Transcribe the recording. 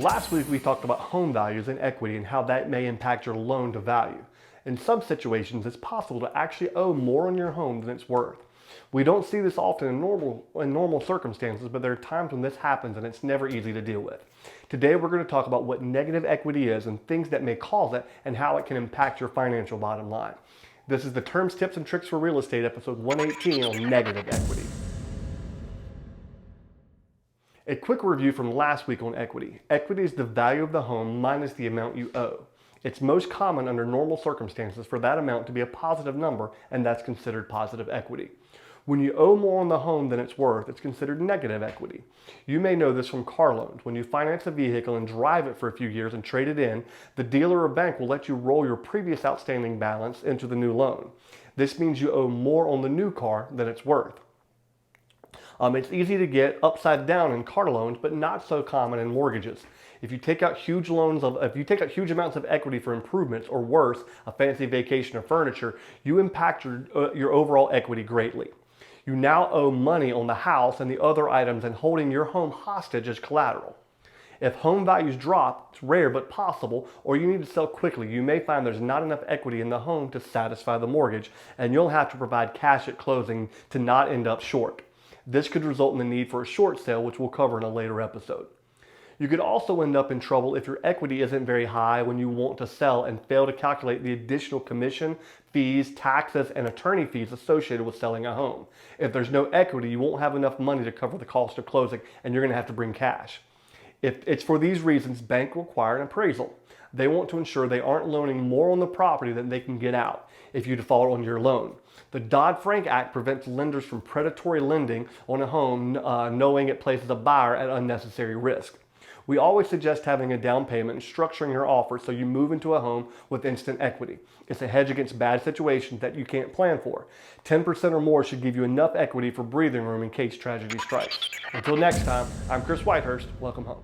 Last week we talked about home values and equity and how that may impact your loan to value. In some situations, it's possible to actually owe more on your home than it's worth. We don't see this often in normal circumstances, but there are times when this happens and it's never easy to deal with. Today we're going to talk about what negative equity is and things that may cause it and how it can impact your financial bottom line. This is the Terms, Tips, and Tricks for Real Estate, episode 118 on negative equity. A quick review from last week on equity. Equity is the value of the home minus the amount you owe. It's most common under normal circumstances for that amount to be a positive number, and that's considered positive equity. When you owe more on the home than it's worth, it's considered negative equity. You may know this from car loans. When you finance a vehicle and drive it for a few years and trade it in, the dealer or bank will let you roll your previous outstanding balance into the new loan. This means you owe more on the new car than it's worth. It's easy to get upside down in car loans, but not so common in mortgages. If you take out huge amounts of equity for improvements, or worse, a fancy vacation or furniture, you impact your overall equity greatly. You now owe money on the house and the other items and holding your home hostage as collateral. If home values drop, it's rare but possible, or you need to sell quickly, you may find there's not enough equity in the home to satisfy the mortgage, and you'll have to provide cash at closing to not end up short. This could result in the need for a short sale, which we'll cover in a later episode. You could also end up in trouble if your equity isn't very high when you want to sell and fail to calculate the additional commission, fees, taxes, and attorney fees associated with selling a home. If there's no equity, you won't have enough money to cover the cost of closing, and you're going to have to bring cash. If it's for these reasons, banks require an appraisal. They want to ensure they aren't loaning more on the property than they can get out if you default on your loan. The Dodd-Frank Act prevents lenders from predatory lending on a home knowing it places a buyer at unnecessary risk. We always suggest having a down payment and structuring your offer so you move into a home with instant equity. It's a hedge against bad situations that you can't plan for. 10% or more should give you enough equity for breathing room in case tragedy strikes. Until next time, I'm Chris Whitehurst. Welcome home.